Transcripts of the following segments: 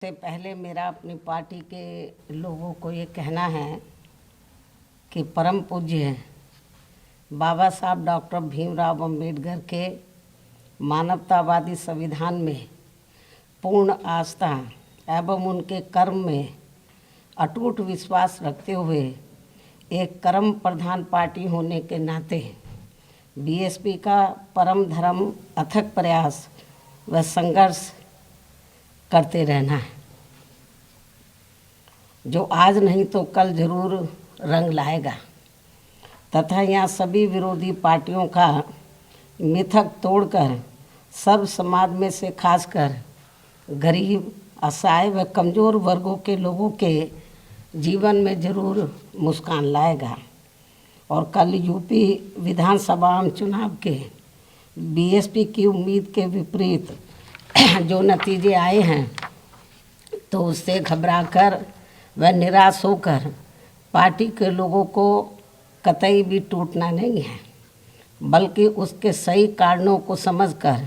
से पहले मेरा अपनी पार्टी के लोगों को ये कहना है कि परम पूज्य बाबा साहब डॉक्टर भीमराव अम्बेडकर के मानवतावादी संविधान में पूर्ण आस्था एवं उनके कर्म में अटूट विश्वास रखते हुए एक कर्म प्रधान पार्टी होने के नाते बीएसपी का परम धर्म अथक प्रयास व संघर्ष करते रहना है, जो आज नहीं तो कल जरूर रंग लाएगा तथा यहाँ सभी विरोधी पार्टियों का मिथक तोड़कर सब समाज में से खासकर गरीब, असहाय व कमज़ोर वर्गों के लोगों के जीवन में जरूर मुस्कान लाएगा। और कल यूपी विधानसभा चुनाव के बीएसपी की उम्मीद के विपरीत जो नतीजे आए हैं तो उससे घबराकर व निराश होकर पार्टी के लोगों को कतई भी टूटना नहीं है, बल्कि उसके सही कारणों को समझकर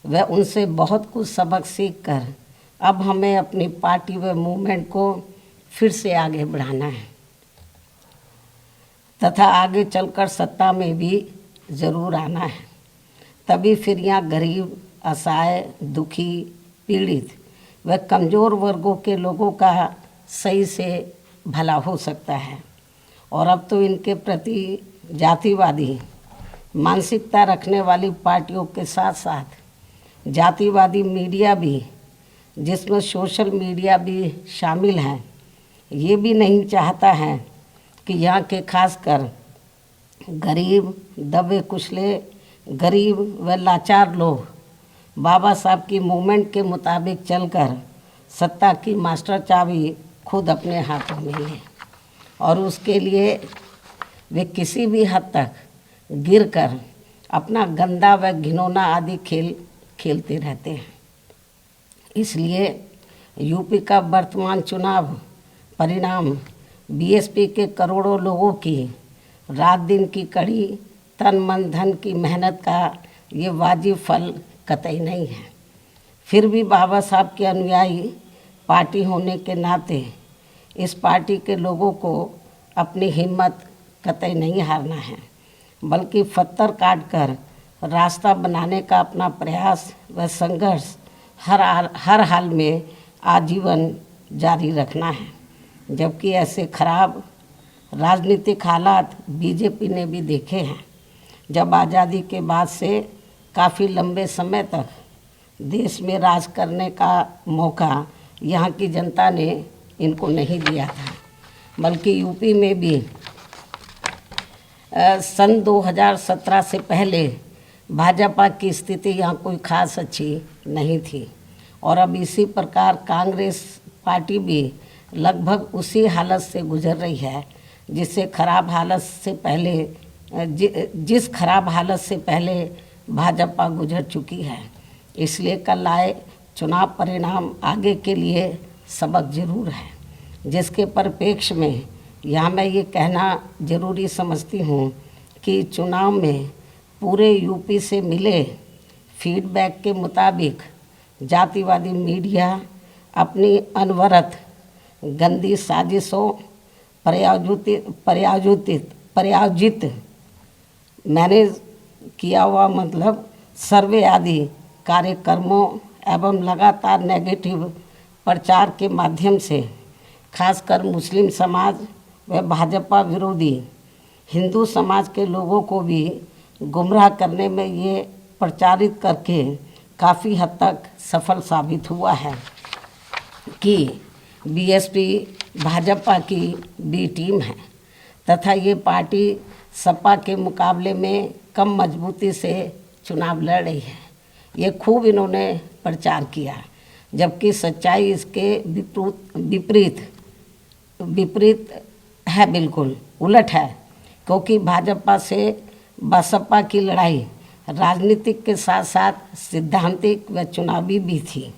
व उनसे बहुत कुछ सबक सीखकर अब हमें अपनी पार्टी व मूवमेंट को फिर से आगे बढ़ाना है तथा आगे चलकर सत्ता में भी ज़रूर आना है। तभी फिर यहाँ गरीब, असहाय, दुखी, पीड़ित व कमज़ोर वर्गों के लोगों का सही से भला हो सकता है। और अब तो इनके प्रति जातिवादी मानसिकता रखने वाली पार्टियों के साथ साथ जातिवादी मीडिया भी, जिसमें सोशल मीडिया भी शामिल है, ये भी नहीं चाहता है कि यहाँ के खासकर गरीब, दबे कुचले, गरीब व लाचार लोग बाबा साहब की मूवमेंट के मुताबिक चलकर सत्ता की मास्टर चाबी खुद अपने हाथों में लें और उसके लिए वे किसी भी हद तक गिरकर अपना गंदा व घिनौना आदि खेल खेलते रहते हैं। इसलिए यूपी का वर्तमान चुनाव परिणाम बीएसपी के करोड़ों लोगों की रात दिन की कड़ी तन मन धन की मेहनत का ये वाजिब फल कतई नहीं है। फिर भी बाबा साहब के अनुयायी पार्टी होने के नाते इस पार्टी के लोगों को अपनी हिम्मत कतई नहीं हारना है, बल्कि पत्थर काट कर रास्ता बनाने का अपना प्रयास व संघर्ष हर हाल में आजीवन जारी रखना है। जबकि ऐसे खराब राजनीतिक हालात बीजेपी ने भी देखे हैं, जब आज़ादी के बाद से काफ़ी लंबे समय तक देश में राज करने का मौका यहाँ की जनता ने इनको नहीं दिया था, बल्कि यूपी में भी सन 2017 से पहले भाजपा की स्थिति यहाँ कोई खास अच्छी नहीं थी। और अब इसी प्रकार कांग्रेस पार्टी भी लगभग उसी हालत से गुजर रही है जिस खराब हालत से पहले भाजपा गुजर चुकी है। इसलिए कल आए चुनाव परिणाम आगे के लिए सबक जरूर है, जिसके परिप्रेक्ष्य में यहाँ मैं ये कहना ज़रूरी समझती हूँ कि चुनाव में पूरे यूपी से मिले फीडबैक के मुताबिक जातिवादी मीडिया अपनी अनवरत गंदी साजिशों प्रायोजित मैनेज किया हुआ सर्वे आदि कार्यक्रमों एवं लगातार नेगेटिव प्रचार के माध्यम से खासकर मुस्लिम समाज व भाजपा विरोधी हिंदू समाज के लोगों को भी गुमराह करने में ये प्रचारित करके काफ़ी हद तक सफल साबित हुआ है कि बीएसपी भाजपा की बी टीम है तथा ये पार्टी सपा के मुकाबले में कम मजबूती से चुनाव लड़ रही है। ये खूब इन्होंने प्रचार किया, जबकि सच्चाई इसके विपरीत है, बिल्कुल उलट है, क्योंकि भाजपा से बसपा की लड़ाई राजनीतिक के साथ साथ सिद्धांतिक व चुनावी भी थी।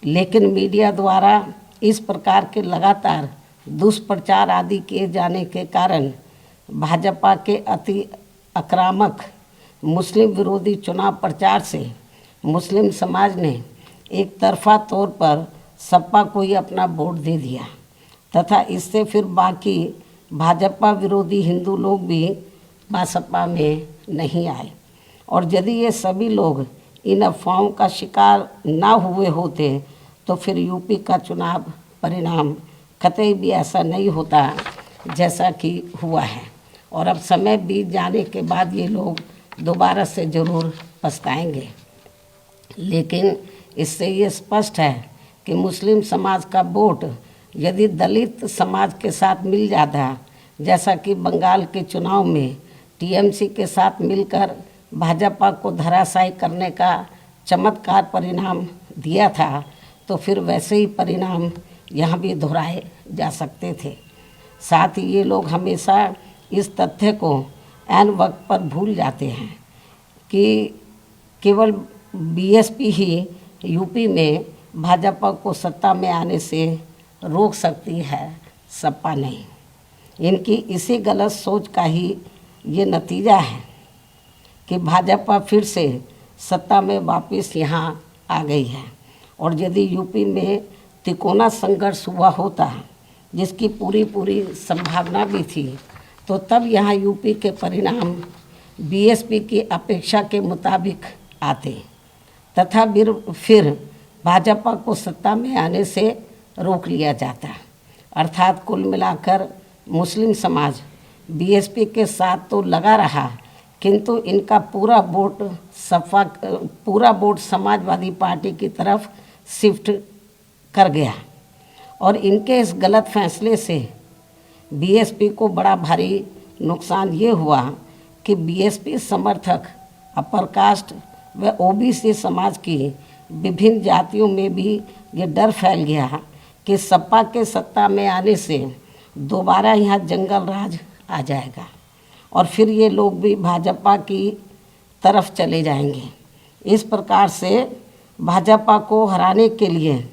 लेकिन मीडिया द्वारा इस प्रकार के लगातार दुष्प्रचार आदि किए जाने के कारण भाजपा के अति आक्रामक मुस्लिम विरोधी चुनाव प्रचार से मुस्लिम समाज ने एक तरफा तौर पर सपा को ही अपना वोट दे दिया तथा इससे फिर बाकी भाजपा विरोधी हिंदू लोग भी बसपा में नहीं आए। और यदि ये सभी लोग इन अफवाहों का शिकार ना हुए होते तो फिर यूपी का चुनाव परिणाम कतई भी ऐसा नहीं होता जैसा कि हुआ है। और अब समय बीत जाने के बाद ये लोग दोबारा से ज़रूर पछताएंगे। लेकिन इससे ये स्पष्ट है कि मुस्लिम समाज का वोट यदि दलित समाज के साथ मिल जाता, जैसा कि बंगाल के चुनाव में टीएमसी के साथ मिलकर भाजपा को धराशायी करने का चमत्कार परिणाम दिया था, तो फिर वैसे ही परिणाम यहाँ भी दोहराए जा सकते थे। साथ ही ये लोग हमेशा इस तथ्य को ऐन वक्त पर भूल जाते हैं कि केवल बीएसपी ही यूपी में भाजपा को सत्ता में आने से रोक सकती है, सपा नहीं। इनकी इसी गलत सोच का ही ये नतीजा है कि भाजपा फिर से सत्ता में वापस यहाँ आ गई है। और यदि यूपी में तिकोना संघर्ष हुआ होता, जिसकी पूरी संभावना भी थी, तो तब यहाँ यूपी के परिणाम बीएसपी की अपेक्षा के मुताबिक आते तथा फिर भाजपा को सत्ता में आने से रोक लिया जाता। अर्थात कुल मिलाकर मुस्लिम समाज बीएसपी के साथ तो लगा रहा, किंतु इनका पूरा वोट समाजवादी पार्टी की तरफ शिफ्ट कर गया। और इनके इस गलत फैसले से बीएसपी को बड़ा भारी नुकसान ये हुआ कि बीएसपी समर्थक अपर कास्ट व ओबीसी समाज की विभिन्न जातियों में भी ये डर फैल गया कि सपा के सत्ता में आने से दोबारा यहाँ जंगल राज आ जाएगा और फिर ये लोग भी भाजपा की तरफ चले जाएंगे। इस प्रकार से भाजपा को हराने के लिए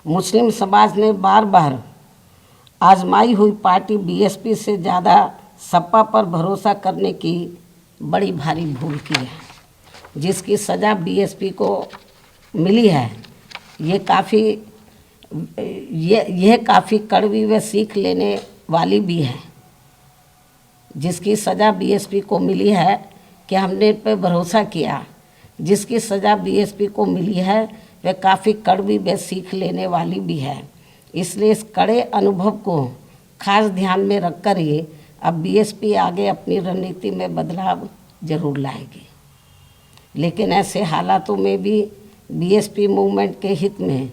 मुस्लिम समाज ने बार बार आजमाई हुई पार्टी बीएसपी से ज़्यादा सपा पर भरोसा करने की बड़ी भारी भूल की है, जिसकी सज़ा बीएसपी को मिली है। यह काफ़ी कड़वी व सीख लेने वाली भी है। जिसकी सज़ा बीएसपी को मिली है कि हमने पे भरोसा किया, जिसकी सज़ा बीएसपी को मिली है वह काफ़ी कड़वी व सीख लेने वाली भी है। इसलिए इस कड़े अनुभव को खास ध्यान में रखकर ही अब बीएसपी आगे अपनी रणनीति में बदलाव जरूर लाएगी। लेकिन ऐसे हालातों में भी बीएसपी मूवमेंट के हित में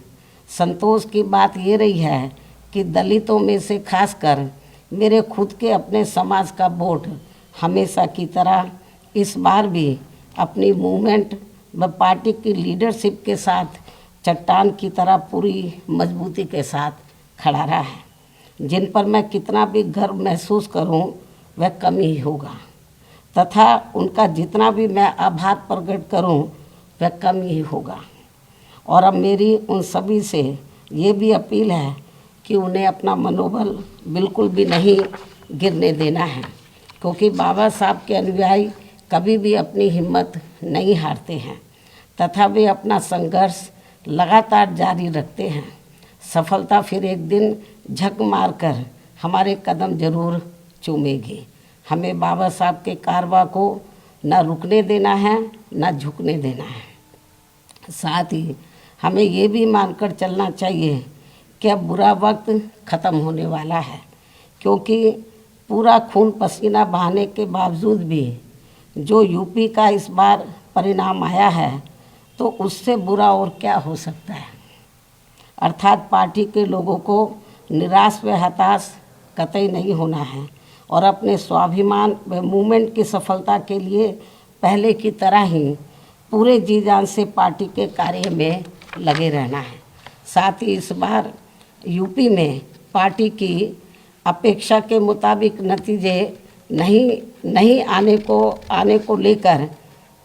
संतोष की बात ये रही है कि दलितों में से खासकर मेरे खुद के अपने समाज का वोट हमेशा की तरह इस बार भी अपनी मूवमेंट व पार्टी की लीडरशिप के साथ चट्टान की तरह पूरी मजबूती के साथ खड़ा रहा है। जिन पर मैं कितना भी गर्व महसूस करूं वह कम ही होगा तथा उनका जितना भी मैं आभार प्रकट करूं वह कम ही होगा। और अब मेरी उन सभी से ये भी अपील है कि उन्हें अपना मनोबल बिल्कुल भी नहीं गिरने देना है, क्योंकि बाबा साहब के अनुयायी कभी भी अपनी हिम्मत नहीं हारते हैं तथा वे अपना संघर्ष लगातार जारी रखते हैं। सफलता फिर एक दिन झक मारकर हमारे कदम जरूर चूमेगी। हमें बाबा साहब के कारवा को न रुकने देना है न झुकने देना है। साथ ही हमें ये भी मानकर चलना चाहिए कि अब बुरा वक्त ख़त्म होने वाला है, क्योंकि पूरा खून पसीना बहाने के बावजूद भी जो यूपी का इस बार परिणाम आया है तो उससे बुरा और क्या हो सकता है। अर्थात पार्टी के लोगों को निराश व हताश कतई नहीं होना है और अपने स्वाभिमान व मूवमेंट की सफलता के लिए पहले की तरह ही पूरे जी जान से पार्टी के कार्य में लगे रहना है। साथ ही इस बार यूपी में पार्टी की अपेक्षा के मुताबिक नतीजे नहीं आने को लेकर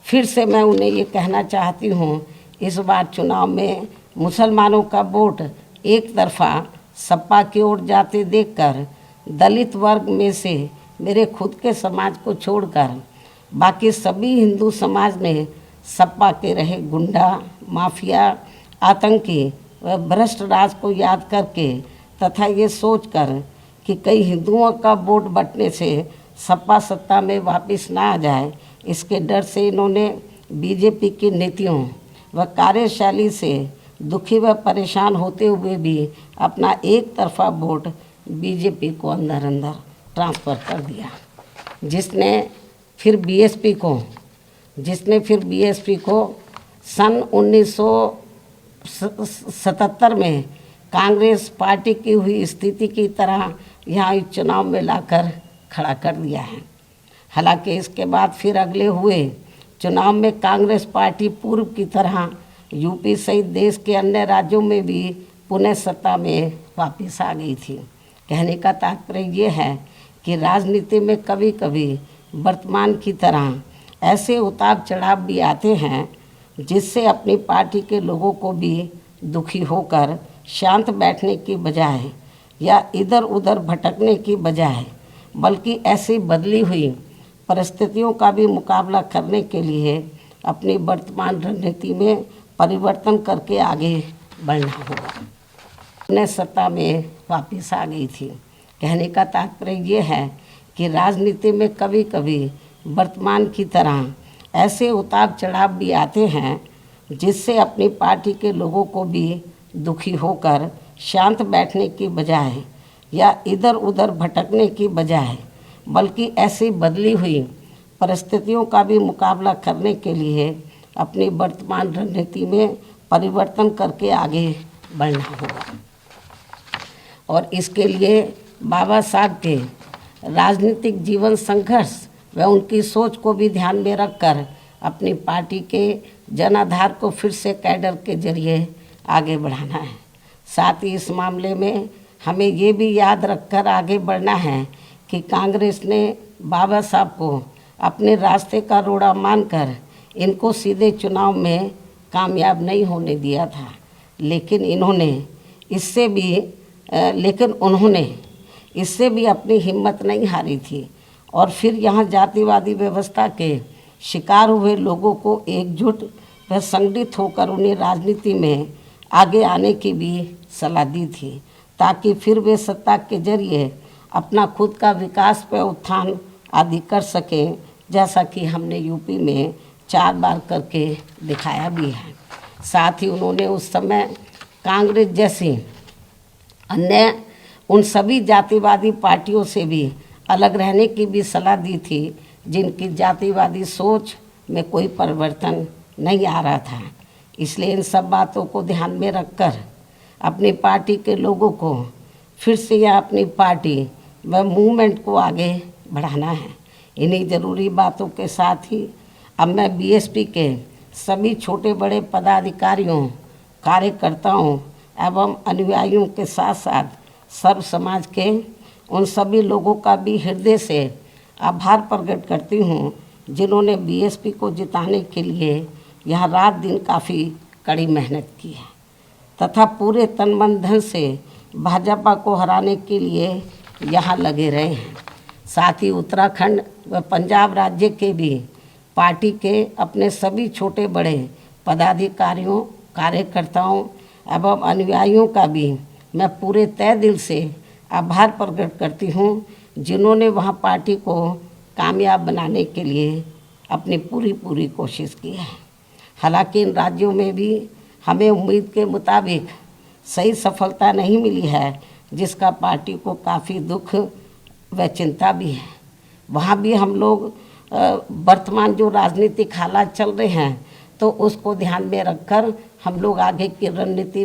फिर से मैं उन्हें ये कहना चाहती हूँ, इस बार चुनाव में मुसलमानों का वोट एक तरफा सपा की ओर जाते देखकर दलित वर्ग में से मेरे खुद के समाज को छोड़कर बाकी सभी हिंदू समाज ने सपा के रहे गुंडा, माफिया, आतंकी व भ्रष्ट राज को याद करके तथा ये सोचकर कि कई हिंदुओं का वोट बंटने से सपा सत्ता में वापस ना आ जाए, इसके डर से इन्होंने बीजेपी की नीतियों व कार्यशैली से दुखी व परेशान होते हुए भी अपना एक तरफा वोट बीजेपी को अंदर अंदर ट्रांसफ़र कर दिया, जिसने फिर बीएसपी को सन 1977 में कांग्रेस पार्टी की हुई स्थिति की तरह यहाँ इस चुनाव में लाकर खड़ा कर दिया है। हालांकि इसके बाद फिर अगले हुए चुनाव में कांग्रेस पार्टी पूर्व की तरह यूपी सहित देश के अन्य राज्यों में भी पुनः सत्ता में वापस आ गई थी। कहने का तात्पर्य ये है कि राजनीति में कभी कभी वर्तमान की तरह ऐसे उतार चढ़ाव भी आते हैं जिससे अपनी पार्टी के लोगों को भी दुखी होकर शांत बैठने की बजाय या इधर उधर भटकने की बजाय बल्कि ऐसी बदली हुई परिस्थितियों का भी मुकाबला करने के लिए अपनी वर्तमान रणनीति में परिवर्तन करके आगे बढ़ना होगा। अपने सत्ता में वापस आ गई थी। कहने का तात्पर्य ये है कि राजनीति में कभी कभी वर्तमान की तरह ऐसे उतार चढ़ाव भी आते हैं जिससे अपनी पार्टी के लोगों को भी दुखी होकर शांत बैठने की बजाय या इधर उधर भटकने की बजाय बल्कि ऐसी बदली हुई परिस्थितियों का भी मुकाबला करने के लिए अपनी वर्तमान रणनीति में परिवर्तन करके आगे बढ़ना होगा। और इसके लिए बाबा साहब के राजनीतिक जीवन संघर्ष व उनकी सोच को भी ध्यान में रखकर अपनी पार्टी के जनाधार को फिर से कैडर के जरिए आगे बढ़ाना है। साथ ही इस मामले में हमें ये भी याद रखकर आगे बढ़ना है कि कांग्रेस ने बाबा साहब को अपने रास्ते का रोड़ा मानकर इनको सीधे चुनाव में कामयाब नहीं होने दिया था, लेकिन उन्होंने इससे भी अपनी हिम्मत नहीं हारी थी और फिर यहाँ जातिवादी व्यवस्था के शिकार हुए लोगों को एकजुट व संगठित होकर उन्हें राजनीति में आगे आने की भी सलाह दी थी, ताकि फिर वे सत्ता के जरिए अपना खुद का विकास व उत्थान आदि कर सकें, जैसा कि हमने यूपी में 4 बार करके दिखाया भी है। साथ ही उन्होंने उस समय कांग्रेस जैसी अन्य उन सभी जातिवादी पार्टियों से भी अलग रहने की भी सलाह दी थी जिनकी जातिवादी सोच में कोई परिवर्तन नहीं आ रहा था। इसलिए इन सब बातों को ध्यान में रखकर अपनी पार्टी के लोगों को फिर से या अपनी पार्टी व मूवमेंट को आगे बढ़ाना है। इन्हीं ज़रूरी बातों के साथ ही अब मैं बीएसपी के सभी छोटे बड़े पदाधिकारियों, कार्यकर्ताओं एवं अनुयायियों के साथ साथ सर्व समाज के उन सभी लोगों का भी हृदय से आभार प्रकट करती हूँ जिन्होंने बीएसपी को जिताने के लिए यहाँ रात दिन काफ़ी कड़ी मेहनत की है तथा पूरे तन मन धन से भाजपा को हराने के लिए यहाँ लगे रहे हैं। साथ ही उत्तराखंड व पंजाब राज्य के भी पार्टी के अपने सभी छोटे बड़े पदाधिकारियों, कार्यकर्ताओं एवं अनुयायियों का भी मैं पूरे तय दिल से आभार प्रकट करती हूँ जिन्होंने वहाँ पार्टी को कामयाब बनाने के लिए अपनी पूरी कोशिश की है। हालांकि इन राज्यों में भी हमें उम्मीद के मुताबिक सही सफलता नहीं मिली है, जिसका पार्टी को काफ़ी दुख व चिंता भी है। वहाँ भी हम लोग वर्तमान जो राजनीतिक हालात चल रहे हैं तो उसको ध्यान में रखकर हम लोग आगे की रणनीति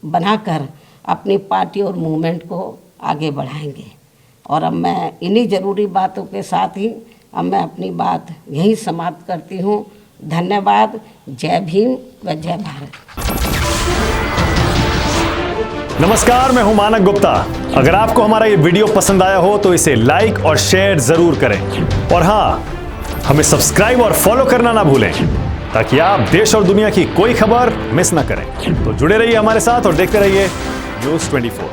बनाकर अपनी पार्टी और मूवमेंट को आगे बढ़ाएंगे। और अब मैं इन्हीं ज़रूरी बातों के साथ ही अब मैं अपनी बात यहीं समाप्त करती हूँ। धन्यवाद। जय भीम व जय भारत। नमस्कार, मैं हूं मानक गुप्ता। अगर आपको हमारा ये वीडियो पसंद आया हो तो इसे लाइक और शेयर जरूर करें और हाँ, हमें सब्सक्राइब और फॉलो करना ना भूलें ताकि आप देश और दुनिया की कोई खबर मिस ना करें। तो जुड़े रहिए हमारे साथ और देखते रहिए न्यूज़ 24।